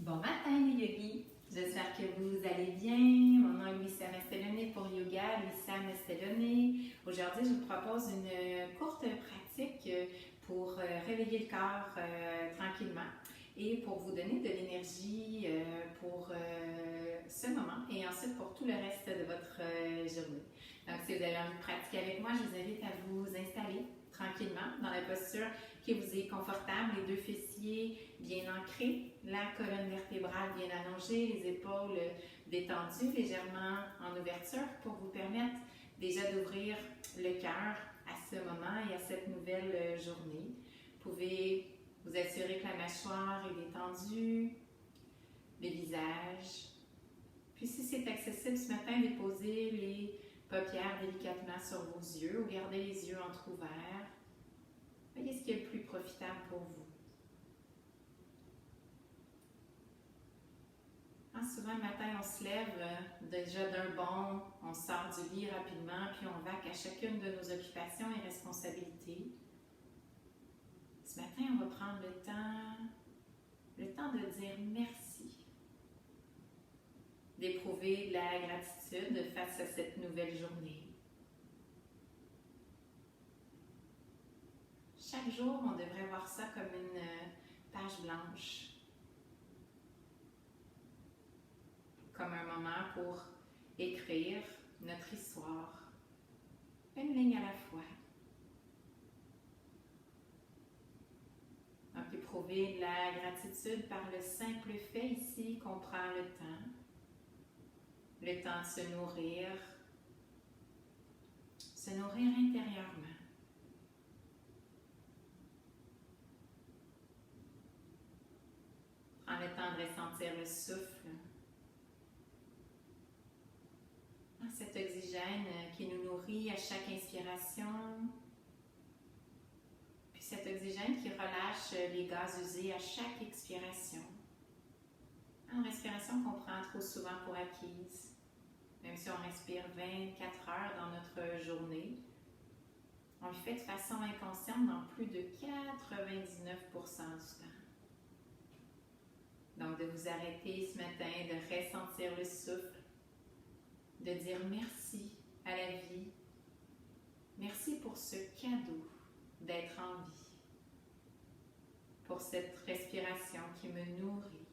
Bon matin les yogis, j'espère que vous allez bien. Mon nom est Luisa Mestelone pour Yoga, Luisa Mestelone. Aujourd'hui, je vous propose une courte pratique pour réveiller le corps tranquillement et pour vous donner de l'énergie pour ce moment et ensuite pour tout le reste de votre journée. Donc, si vous avez envie de pratiquer avec moi, je vous invite à vous installer tranquillement dans la posture qui vous est confortable, les deux fessiers bien ancrés, la colonne vertébrale bien allongée, les épaules détendues, légèrement en ouverture pour vous permettre déjà d'ouvrir le cœur à ce moment et à cette nouvelle journée. Vous pouvez vous assurer que la mâchoire est détendue, le visage. Puis si c'est accessible ce matin, déposez les paupières délicatement sur vos yeux ou gardez les yeux entrouverts. Voyez ce qui est le plus profitable pour vous. Souvent le matin, on se lève déjà d'un bond, on sort du lit rapidement, puis on vaque à chacune de nos occupations et responsabilités. Ce matin, on va prendre le temps de dire merci, d'éprouver de la gratitude face à cette nouvelle journée. Chaque jour, on devrait voir ça comme une page blanche, comme un moment pour écrire notre histoire, une ligne à la fois. Donc, éprouver la gratitude par le simple fait ici qu'on prend le temps de se nourrir intérieurement. Prends le temps de ressentir le souffle, cet oxygène qui nous nourrit à chaque inspiration, puis cet oxygène qui relâche les gaz usés à chaque expiration. Une respiration qu'on prend trop souvent pour acquise, même si on respire 24 heures dans notre journée, on le fait de façon inconsciente dans plus de 99% du temps. Donc, de vous arrêter ce matin, de ressentir le souffle, de dire merci à la vie. Merci pour ce cadeau d'être en vie, pour cette respiration qui me nourrit.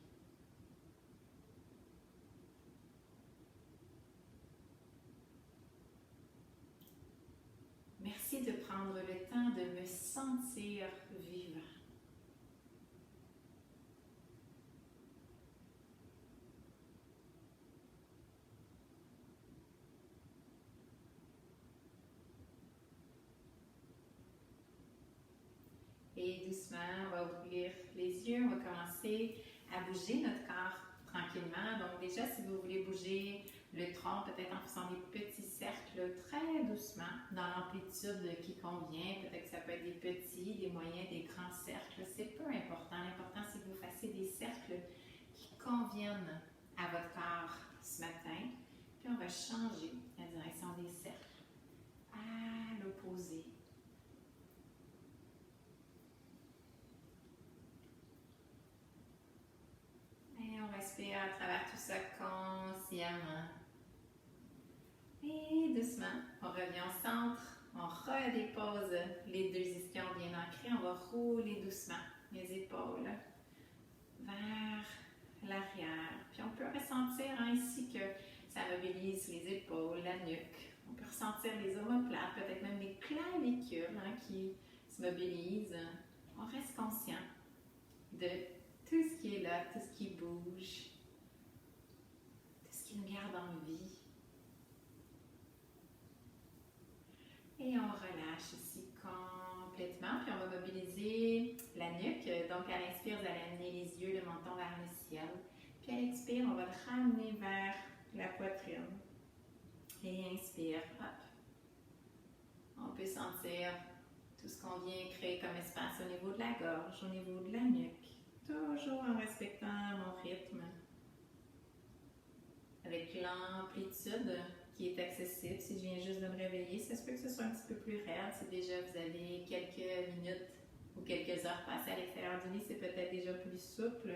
Merci de prendre le temps de me sentir vivant. Et doucement, on va ouvrir les yeux, on va commencer à bouger notre corps tranquillement. Donc déjà, si vous voulez bouger le tronc, peut-être en faisant des petits cercles très doucement, dans l'amplitude qui convient. Peut-être que ça peut être des petits, des moyens, des grands cercles. C'est peu important. L'important, c'est que vous fassiez des cercles qui conviennent à votre corps ce matin. Puis on va changer la direction des cercles à l'opposé. Et on respire à travers tout ça consciemment. Et doucement, on revient au centre, on redépose les deux ischions bien ancrés, on va rouler doucement les épaules vers l'arrière. Puis on peut ressentir ici que ça mobilise les épaules, la nuque. On peut ressentir les omoplates, peut-être même les clavicules qui se mobilisent. On reste conscient de tout ce qui est là, tout ce qui bouge, tout ce qui nous garde en vie. Et on relâche ici complètement, puis on va mobiliser la nuque. Donc à l'inspire, vous allez amener les yeux, le menton vers le ciel. Puis à l'expire, on va le ramener vers la poitrine. Et inspire, hop. On peut sentir tout ce qu'on vient créer comme espace au niveau de la gorge, au niveau de la nuque. Toujours en respectant mon rythme. Avec l'amplitude qui est accessible. Si je viens juste de me réveiller, ça se peut que ce soit un petit peu plus raide. Si déjà vous avez quelques minutes ou quelques heures passées à l'extérieur du lit, c'est peut-être déjà plus souple.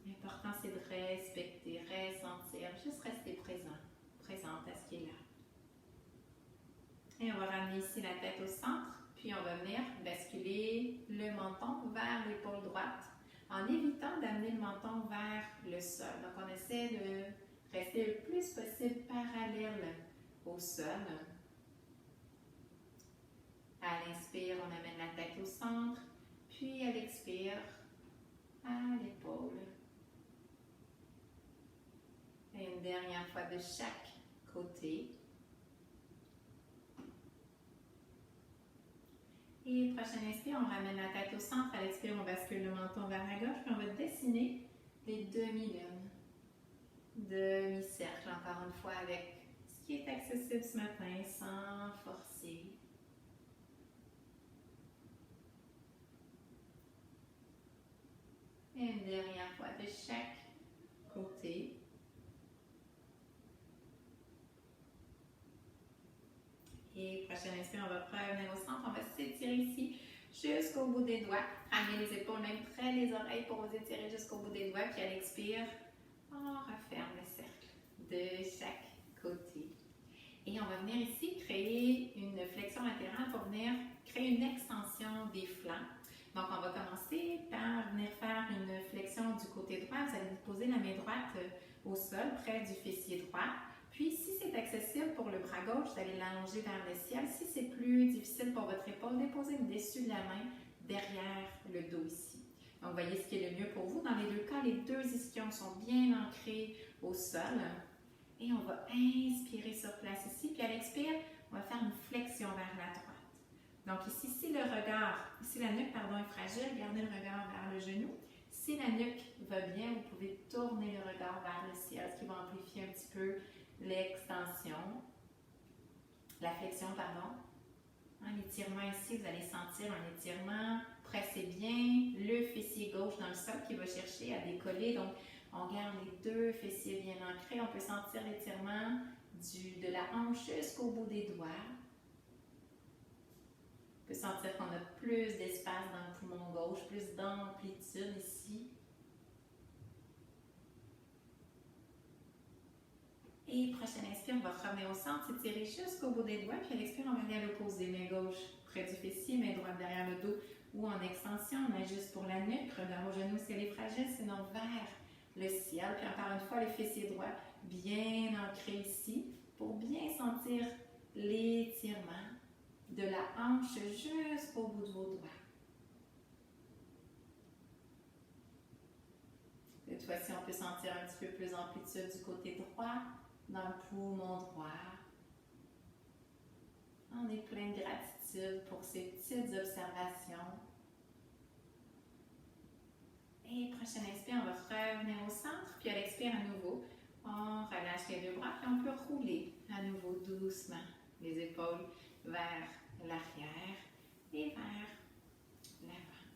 L'important, c'est de respecter, ressentir, juste rester présent, présente à ce qui est là. Et on va ramener ici la tête au centre, puis on va venir basculer le menton vers l'épaule droite en évitant d'amener le menton vers le sol. Donc, on essaie de rester le plus possible parallèle au sol. À l'inspire, on amène la tête au centre, puis à l'expire, à l'épaule. Et une dernière fois de chaque côté. Et prochaine inspire, on ramène la tête au centre. À l'expire, on bascule le menton vers la gauche, puis on va dessiner les demi-lunes. Demi-cercle, encore une fois, avec ce qui est accessible ce matin, sans forcer. Et une dernière fois de chaque côté. Et prochaine inspire, on va revenir au centre. On va s'étirer ici jusqu'au bout des doigts. Ramenez les épaules, même près des oreilles pour vous étirer jusqu'au bout des doigts. Puis à l'expire, on referme le cercle de chaque côté. Et on va venir ici créer une flexion latérale pour venir créer une extension des flancs. Donc, on va commencer par venir faire une flexion du côté droit. Vous allez poser la main droite au sol, près du fessier droit. Puis, si c'est accessible pour le bras gauche, vous allez l'allonger vers le ciel. Si c'est plus difficile pour votre épaule, déposez le dessus de la main derrière le dos ici. Donc, voyez ce qui est le mieux pour vous. Dans les deux cas, les deux ischions sont bien ancrés au sol. Et on va inspirer sur place ici. Puis, à l'expire, on va faire une flexion vers la droite. Donc ici, si la nuque est fragile, gardez le regard vers le genou. Si la nuque va bien, vous pouvez tourner le regard vers le ciel, ce qui va amplifier un petit peu l'extension, la flexion, pardon. L'étirement ici, vous allez sentir un étirement. Pressez bien le fessier gauche dans le sol qui va chercher à décoller. Donc, on garde les deux fessiers bien ancrés. On peut sentir l'étirement de la hanche jusqu'au bout des doigts. On peut sentir qu'on a plus d'espace dans le poumon gauche, plus d'amplitude ici. Et prochaine inspire, on va revenir au centre, s'étirer jusqu'au bout des doigts. Puis à l'expire, on va aller à l'opposé, main gauche près du fessier, main droite derrière le dos ou en extension. On ajuste pour la nuque, regard au genou si elle est fragile, sinon vers le ciel. Puis encore une fois, le fessier droit bien ancré ici pour bien sentir l'étirement de la hanche jusqu'au bout de vos doigts. Cette fois-ci, on peut sentir un petit peu plus d'amplitude du côté droit, dans le poumon droit. On est plein de gratitude pour ces petites observations. Et prochaine inspire, on va revenir au centre, puis à l'expire à nouveau, on relâche les deux bras, puis on peut rouler à nouveau doucement les épaules vers l'arrière et vers l'avant.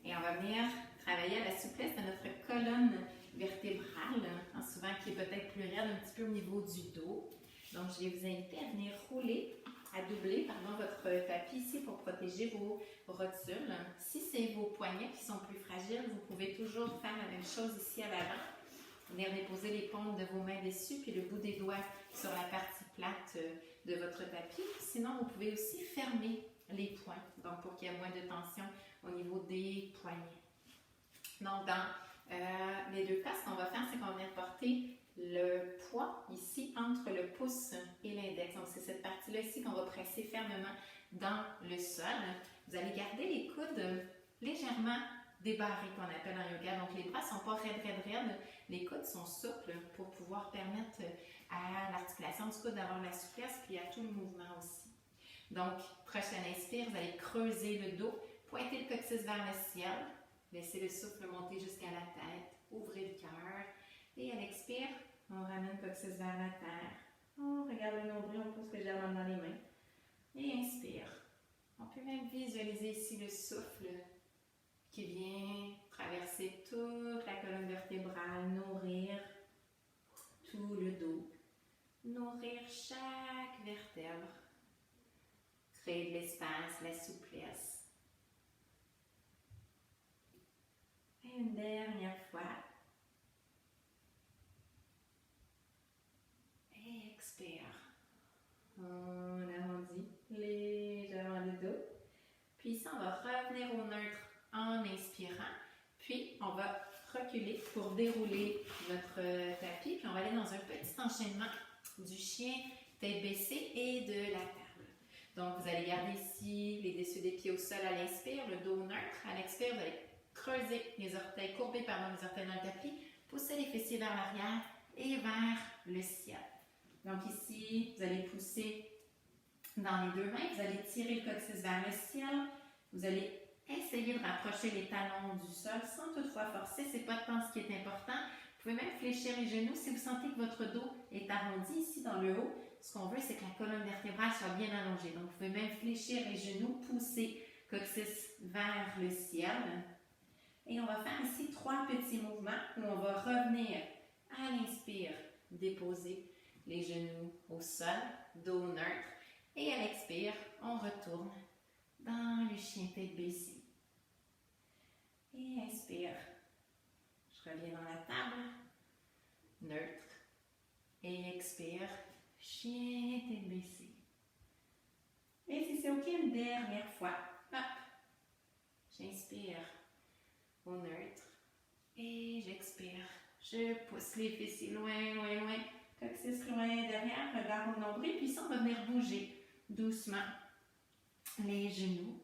Et on va venir travailler à la souplesse de notre colonne vertébrale, souvent qui est peut-être plus raide un petit peu au niveau du dos. Donc, je vais vous inviter à venir rouler, à doubler votre tapis ici pour protéger vos rotules. Si c'est vos poignets qui sont plus fragiles, vous pouvez toujours faire la même chose ici à l'avant. Venir déposer les paumes de vos mains dessus, puis le bout des doigts sur la partie plate de votre tapis. Sinon, vous pouvez aussi fermer les poings, donc pour qu'il y ait moins de tension au niveau des poignets. Donc, dans les deux cas, ce qu'on va faire, c'est qu'on va venir porter le poids ici entre le pouce et l'index. Donc, c'est cette partie-là ici qu'on va presser fermement dans le sol. Vous allez garder les coudes légèrement débarrés, qu'on appelle en yoga. Donc, les bras ne sont pas raides. Les coudes sont souples pour pouvoir permettre à l'articulation du coude d'avoir la souplesse, puis à tout le mouvement aussi. Donc, prochaine inspire, vous allez creuser le dos, pointer le coccyx vers le ciel, laissez le souffle monter jusqu'à la tête, ouvrez le cœur, et à l'expire, on ramène le coccyx vers la terre, on regarde le nombril, on pousse légèrement dans les mains, et inspire. On peut même visualiser ici le souffle qui vient traverser toute la colonne vertébrale, nourrir tout le dos, nourrir chaque vertèbre, créer de l'espace, la souplesse. On arrondit légèrement le dos. Puis ici, on va revenir au neutre en inspirant. Puis, on va reculer pour dérouler notre tapis. Puis, on va aller dans un petit enchaînement du chien tête baissée et de la table. Donc, vous allez garder ici les dessus des pieds au sol à l'inspire, le dos neutre. À l'expire, vous allez creuser les orteils, courber les orteils dans le tapis, pousser les fessiers vers l'arrière et vers le ciel. Donc ici, vous allez pousser dans les deux mains, vous allez tirer le coccyx vers le ciel, vous allez essayer de rapprocher les talons du sol sans toutefois forcer, c'est pas tant ce qui est important. Vous pouvez même fléchir les genoux si vous sentez que votre dos est arrondi ici dans le haut. Ce qu'on veut, c'est que la colonne vertébrale soit bien allongée. Donc, vous pouvez même fléchir les genoux, pousser coccyx vers le ciel. Et on va faire ici 3 petits mouvements où on va revenir à l'inspire, déposer les genoux au sol, dos neutre. Et à l'expire, on retourne dans le chien tête baissée. Et inspire. Je reviens dans la table, neutre. Et expire, chien tête baissée. Et si c'est OK, une dernière fois. Hop. J'inspire au neutre. Et j'expire. Je pousse les fessiers loin, loin, loin. Coccyx loin derrière, regard au nombril. Puis ça, on va venir bouger doucement les genoux.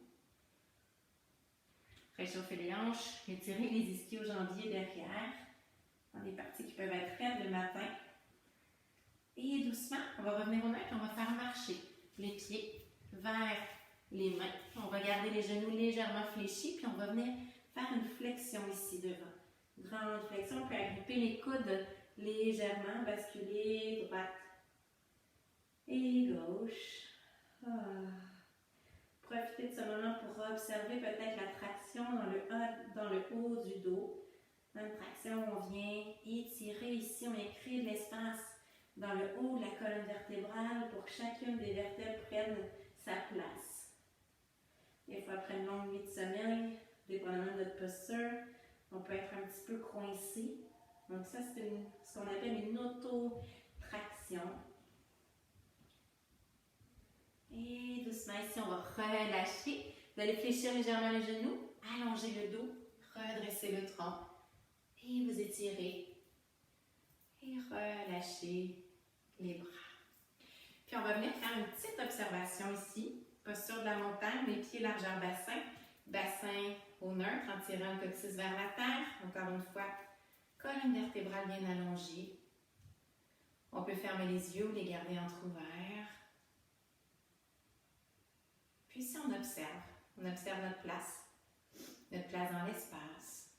Réchauffer les hanches, étirer les ischio-jambiers derrière. Dans des parties qui peuvent être raides le matin. Et doucement, on va revenir au neutre, on va faire marcher les pieds vers les mains. On va garder les genoux légèrement fléchis, puis on va venir faire une flexion ici devant. Grande flexion, on peut agripper les coudes légèrement, basculer droite et gauche. Profitez de ce moment pour observer peut-être la traction dans le haut du dos. Une traction, on vient étirer ici, on vient créer de l'espace dans le haut de la colonne vertébrale pour que chacune des vertèbres prenne sa place. Des fois, après une longue nuit de sommeil, dépendamment de notre posture, on peut être un petit peu coincé. Donc ça, c'est ce qu'on appelle une auto-traction. Et doucement, ici, on va relâcher. Vous allez fléchir légèrement les genoux, allonger le dos, redresser le tronc. Et vous étirez. Et relâchez les bras. Puis on va venir faire une petite observation ici. Posture de la montagne, les pieds largeur bassin. Bassin au neutre en tirant le coccyx vers la terre. Encore une fois, colonne vertébrale bien allongée. On peut fermer les yeux ou les garder entrouverts. Puis ici, on observe notre place dans l'espace.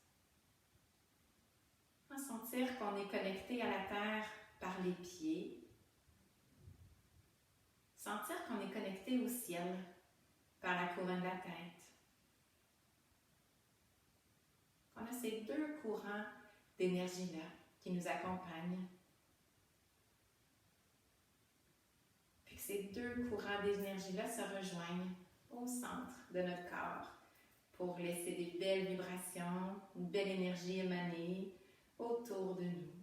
On va sentir qu'on est connecté à la terre par les pieds. Sentir qu'on est connecté au ciel par la couronne de la tête. On a ces deux courants d'énergie-là qui nous accompagnent. Puis que ces deux courants d'énergie-là se rejoignent au centre de notre corps pour laisser des belles vibrations, une belle énergie émaner autour de nous.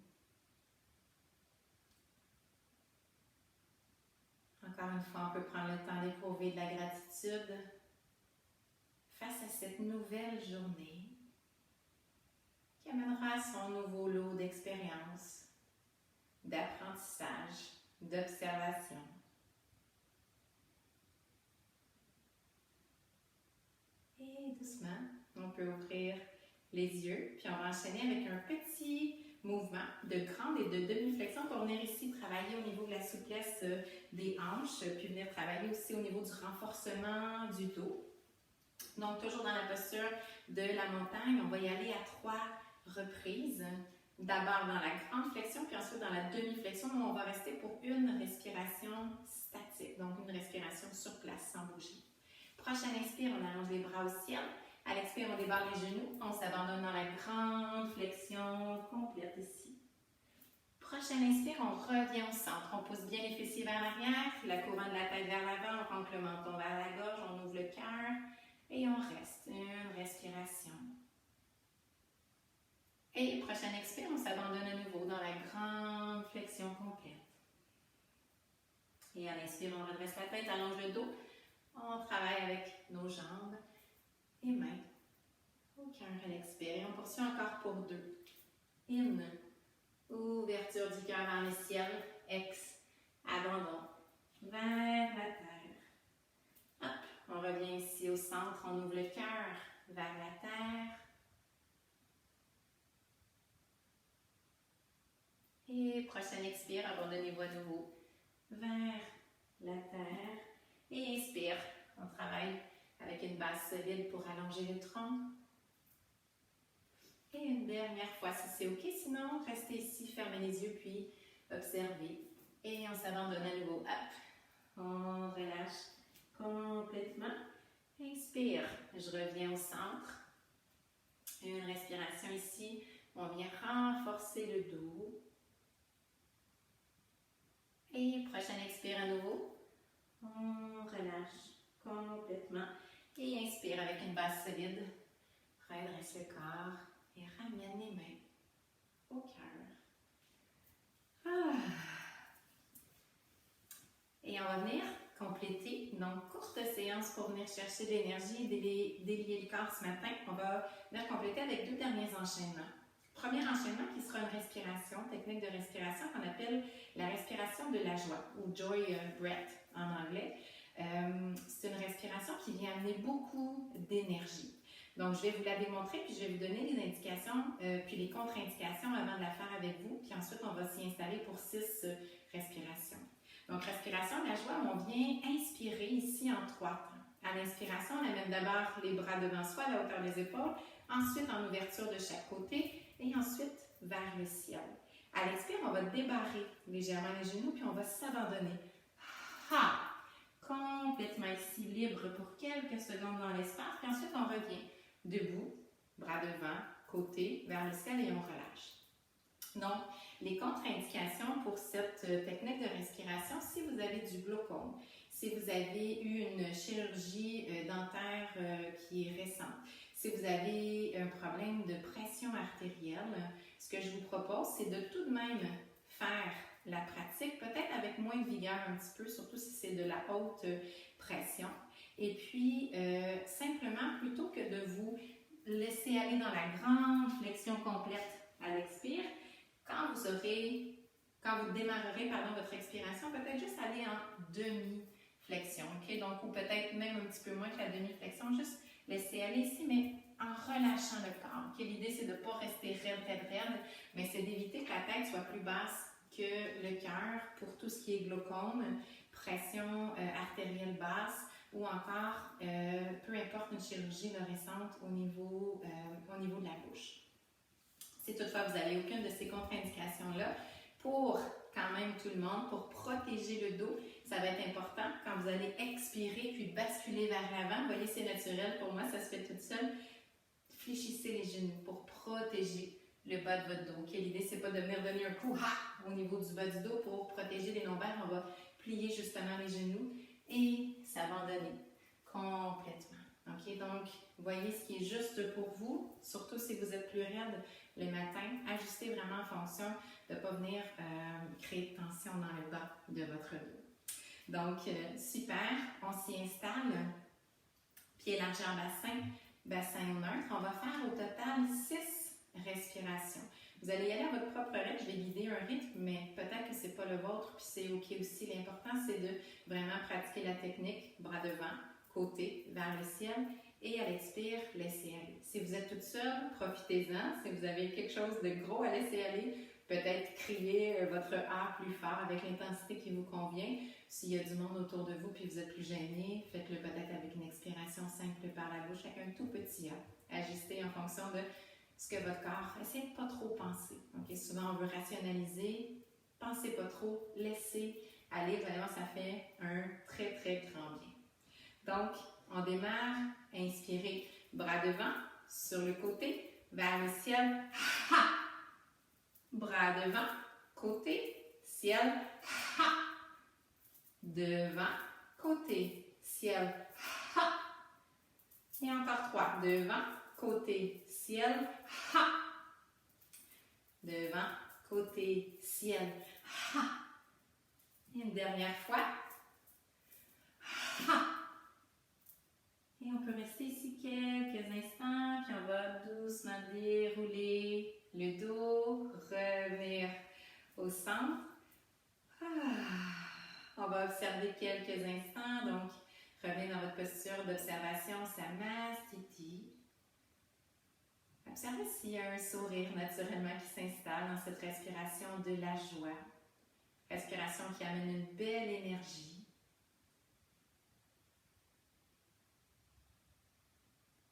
Encore une fois, on peut prendre le temps d'éprouver de la gratitude face à cette nouvelle journée qui amènera son nouveau lot d'expériences, d'apprentissage, d'observation. Et doucement, on peut ouvrir les yeux, puis on va enchaîner avec un petit mouvement de grande et de demi-flexion pour venir ici travailler au niveau de la souplesse des hanches, puis venir travailler aussi au niveau du renforcement du dos. Donc, toujours dans la posture de la montagne, on va y aller à 3 reprises. D'abord dans la grande flexion, puis ensuite dans la demi-flexion, où on va rester pour une respiration statique, donc une respiration sur place, sans bouger. Prochaine inspire, on allonge les bras au ciel. À l'expire, on débarre les genoux. On s'abandonne dans la grande flexion complète ici. Prochaine inspire, on revient au centre. On pousse bien les fessiers vers l'arrière, la couronne de la tête vers l'avant, on rentre le menton vers la gorge, on ouvre le cœur et on reste. Une respiration. Et prochaine expire, on s'abandonne à nouveau dans la grande flexion complète. Et à l'inspire, on redresse la tête, allonge le dos. On travaille avec nos jambes et mains au cœur à l'expire. Et on poursuit encore pour 2. In. Ouverture du cœur vers le ciel. Ex. Abandon. Vers la terre. Hop. On revient ici au centre. On ouvre le cœur vers la terre. Et prochaine expire, abandonnez-vous à nouveau vers la terre. Et inspire. On travaille avec une base solide pour allonger le tronc. Et une dernière fois si c'est OK. Sinon, restez ici, fermez les yeux, puis observez. Et on s'abandonne à nouveau. Hop. On relâche complètement. Inspire. Je reviens au centre. Une respiration ici. On vient renforcer le dos. Et prochaine expire à nouveau. On relâche complètement. Et inspire avec une base solide. Redresse le corps et ramène les mains au cœur. Et on va venir compléter donc courte séance pour venir chercher de l'énergie et délier le corps ce matin. On va venir compléter avec 2 derniers enchaînements. Premier enchaînement qui sera une respiration, technique de respiration qu'on appelle la respiration de la joie ou Joy Breath en anglais. C'est une respiration qui vient amener beaucoup d'énergie. Donc, je vais vous la démontrer, puis je vais vous donner les indications, puis les contre-indications avant de la faire avec vous. Puis ensuite, on va s'y installer pour 6 respirations. Donc, respiration de la joie, on vient inspirer ici en 3 temps. À l'inspiration, on amène d'abord les bras devant soi, à la hauteur des épaules. Ensuite, en ouverture de chaque côté. Et ensuite, vers le ciel. À l'expire, on va débarrer légèrement les genoux, puis on va s'abandonner. Complètement ici, libre pour quelques secondes dans l'espace. Puis ensuite, on revient debout, bras devant, côté, vers le ciel et on relâche. Donc, les contre-indications pour cette technique de respiration, si vous avez du glaucome, si vous avez eu une chirurgie dentaire qui est récente, si vous avez un problème de pression artérielle, ce que je vous propose, c'est de tout de même faire la pratique, peut-être avec moins de vigueur un petit peu, surtout si c'est de la haute pression. Et puis, simplement, plutôt que de vous laisser aller dans la grande flexion complète à l'expire, quand vous démarrerez votre expiration, peut-être juste aller en demi-flexion, ok? Donc, ou peut-être même un petit peu moins que la demi-flexion, juste laisser aller ici, mais en relâchant le corps. Okay? L'idée, c'est de ne pas rester raide, mais c'est d'éviter que la tête soit plus basse que le cœur pour tout ce qui est glaucome, pression artérielle basse ou encore, peu importe, une chirurgie récente au niveau de la bouche. Si toutefois vous n'avez aucune de ces contre-indications-là, pour quand même tout le monde, pour protéger le dos, ça va être important quand vous allez expirer puis basculer vers l'avant. Vous voyez, c'est naturel, pour moi, ça se fait toute seule. Fléchissez les genoux pour protéger le bas de votre dos. Okay? L'idée, c'est pas de venir donner un coup au niveau du bas du dos pour protéger les lombaires. On va plier justement les genoux et s'abandonner complètement. Okay? Donc, voyez ce qui est juste pour vous, surtout si vous êtes plus raide le matin. Ajustez vraiment en fonction de ne pas venir créer de tension dans le bas de votre dos. Donc, super, on s'y installe. Pieds élargis en bassin neutre. On va faire au total 6 respirations. Vous allez y aller à votre propre rythme. Je vais guider un rythme, mais peut-être que ce n'est pas le vôtre, puis c'est OK aussi. L'important, c'est de vraiment pratiquer la technique, bras devant, côté, vers le ciel. Et à l'expire, laissez aller. Si vous êtes toute seule, profitez-en. Si vous avez quelque chose de gros à laisser aller, peut-être crier votre A plus fort avec l'intensité qui vous convient. S'il y a du monde autour de vous puis vous êtes plus gêné, faites-le peut-être avec une expiration simple par la bouche, avec un tout petit A. Ajustez en fonction de ce que votre corps... Essayez de ne pas trop penser. Okay? Souvent, on veut rationaliser. Pensez pas trop. Laissez aller. Vraiment, ça fait un très, très grand bien. Donc, on démarre. Inspirez, bras devant, sur le côté, vers le ciel. Bras devant, côté, ciel. Devant, côté, ciel. Et encore 3. Devant, côté, ciel. Devant, côté, ciel. Une dernière fois. Et on peut rester ici quelques instants, puis on va doucement dérouler le dos, revenir au centre. On va observer quelques instants, donc revenez dans votre posture d'observation, Samastiti. Observez s'il y a un sourire naturellement qui s'installe dans cette respiration de la joie. Respiration qui amène une belle énergie.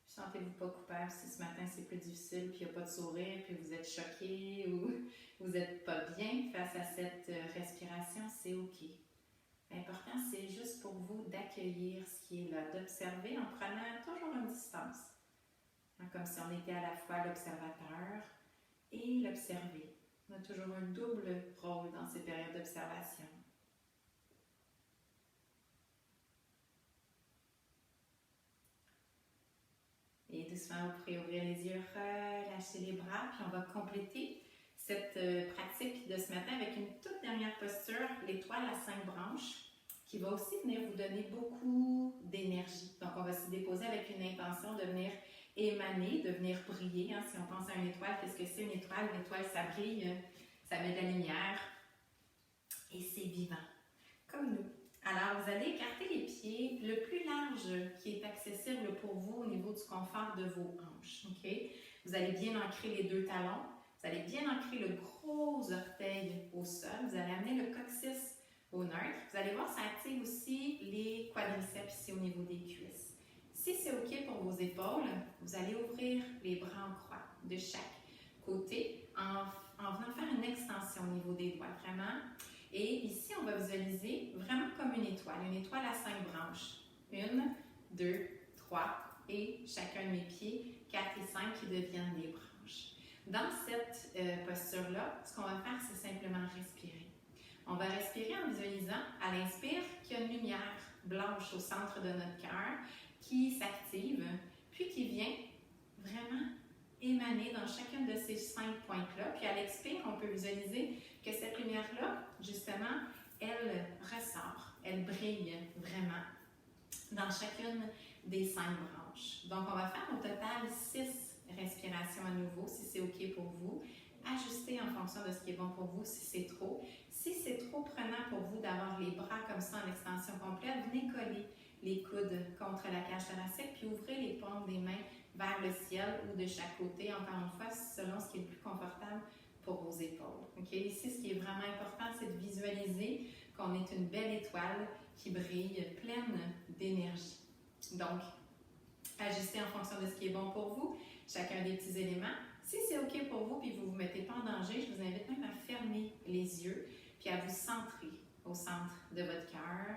Sentez-vous pas coupable si ce matin c'est plus difficile, puis il n'y a pas de sourire, puis vous êtes choqué ou vous n'êtes pas bien face à cette respiration, c'est OK. L'important, c'est juste pour vous d'accueillir ce qui est là, d'observer en prenant toujours une distance. Comme si on était à la fois l'observateur et l'observé. On a toujours un double rôle dans ces périodes d'observation. Et doucement, vous pourrez ouvrir les yeux, relâcher les bras, puis on va compléter cette pratique de ce matin avec une toute dernière posture, l'étoile à 5 branches, qui va aussi venir vous donner beaucoup d'énergie. Donc, on va se déposer avec une intention de venir émaner, de venir briller. Si on pense à une étoile, qu'est-ce que c'est une étoile? Une étoile, ça brille, ça met de la lumière et c'est vivant, comme nous. Alors, vous allez écarter les pieds le plus large qui est accessible pour vous au niveau du confort de vos hanches. Okay? Vous allez bien ancrer les deux talons. Vous allez bien ancrer le gros orteil au sol. Vous allez amener le coccyx au neutre. Vous allez voir, ça active aussi les quadriceps ici au niveau des cuisses. Si c'est OK pour vos épaules, vous allez ouvrir les bras en croix de chaque côté en venant faire une extension au niveau des doigts, vraiment. Et ici, on va visualiser vraiment comme une étoile à 5 branches. 1, 2, 3 et chacun de mes pieds, 4 et 5 qui deviennent des branches. Dans cette posture-là, ce qu'on va faire, c'est simplement respirer. On va respirer en visualisant, à l'inspire, qu'il y a une lumière blanche au centre de notre cœur qui s'active, puis qui vient vraiment émaner dans chacune de ces 5 points-là. Puis à l'expire, on peut visualiser que cette lumière-là, justement, elle ressort, elle brille vraiment dans chacune des 5 branches. Donc, on va faire au total 6 respirations à nouveau, si c'est OK pour vous. Ajustez en fonction de ce qui est bon pour vous, si c'est trop. Si c'est trop prenant pour vous d'avoir les bras comme ça en extension complète, venez coller les coudes contre la cage thoracique, puis ouvrez les paumes des mains vers le ciel ou de chaque côté, encore une fois, selon ce qui est le plus confortable pour vos épaules. Okay? Ici, ce qui est vraiment important, c'est de visualiser qu'on est une belle étoile qui brille, pleine d'énergie. Donc, ajustez en fonction de ce qui est bon pour vous, chacun des petits éléments. Si c'est OK pour vous et que vous ne vous mettez pas en danger, je vous invite même à fermer les yeux puis à vous centrer au centre de votre cœur.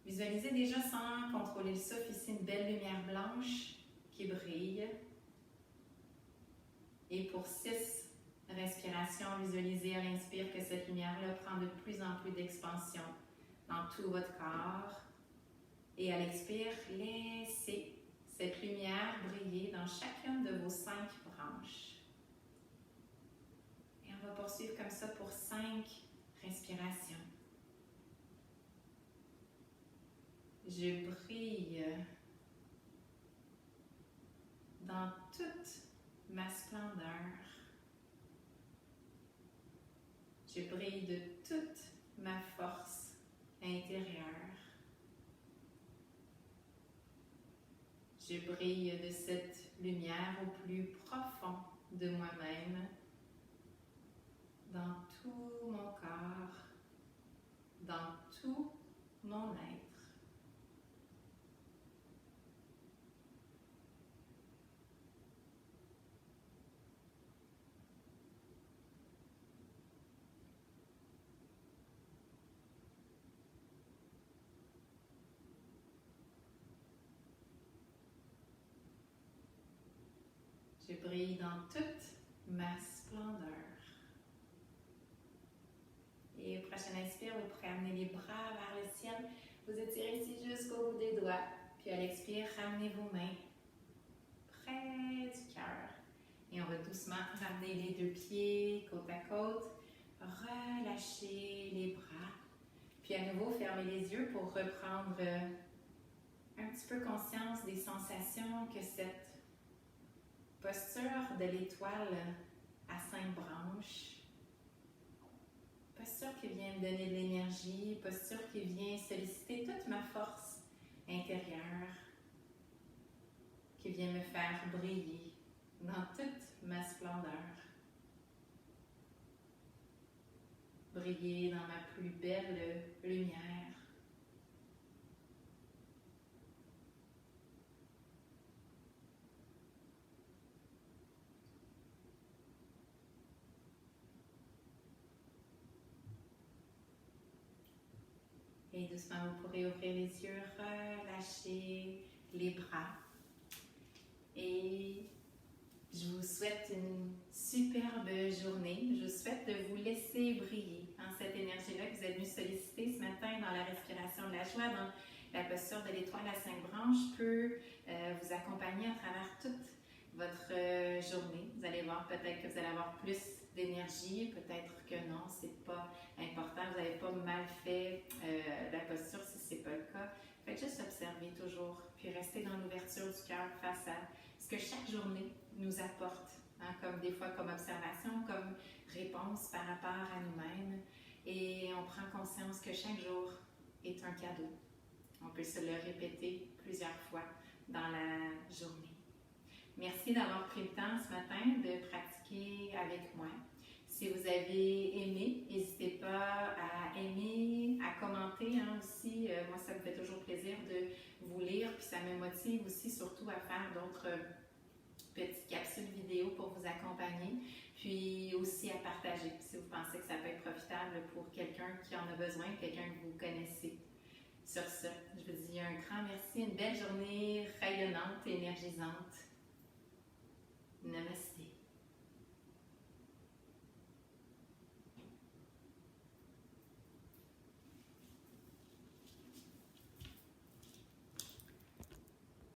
Visualisez déjà sans contrôler le souffle ici une belle lumière blanche qui brille. Et pour 6 respirations, visualisez à l'inspire que cette lumière-là prend de plus en plus d'expansion dans tout votre corps. Et à l'expire, laissez cette lumière briller dans chacune de vos 5 branches. Et on va poursuivre comme ça pour 5 respirations. Je brille dans toute ma splendeur. Je brille de toute ma force intérieure. Je brille de cette lumière au plus profond de moi-même, dans tout mon corps, dans tout mon être. Je brille dans toute ma splendeur. Et au prochain inspire, vous pourrez amener les bras vers le ciel. Vous étirez ici jusqu'au bout des doigts. Puis à l'expire, ramenez vos mains près du cœur. Et on va doucement ramener les 2 pieds côte à côte. Relâchez les bras. Puis à nouveau, fermez les yeux pour reprendre un petit peu conscience des sensations que cette posture de l'étoile à 5 branches, posture qui vient me donner de l'énergie, posture qui vient solliciter toute ma force intérieure, qui vient me faire briller dans toute ma splendeur. Briller dans ma plus belle lumière. Et doucement, vous pourrez ouvrir les yeux, relâcher les bras. Et je vous souhaite une superbe journée. Je vous souhaite de vous laisser briller en cette énergie-là que vous êtes venu solliciter ce matin dans la respiration de la joie, dans la posture de l'étoile à 5 branches peut vous accompagner à travers toute votre journée. Vous allez voir peut-être que vous allez avoir plus d'énergie, peut-être que non, c'est pas important, vous n'avez pas mal fait la posture si c'est pas le cas. Faites juste observer toujours, puis restez dans l'ouverture du cœur face à ce que chaque journée nous apporte, hein, comme des fois comme observation, comme réponse par rapport à nous-mêmes. Et on prend conscience que chaque jour est un cadeau. On peut se le répéter plusieurs fois dans la journée. Merci d'avoir pris le temps ce matin de pratiquer avec moi. Si vous avez aimé, n'hésitez pas à aimer, à commenter aussi. Moi, ça me fait toujours plaisir de vous lire, puis ça me motive aussi surtout à faire d'autres petites capsules vidéo pour vous accompagner, puis aussi à partager si vous pensez que ça peut être profitable pour quelqu'un qui en a besoin, quelqu'un que vous connaissez. Sur ce, je vous dis un grand merci, une belle journée rayonnante et énergisante. Namaste.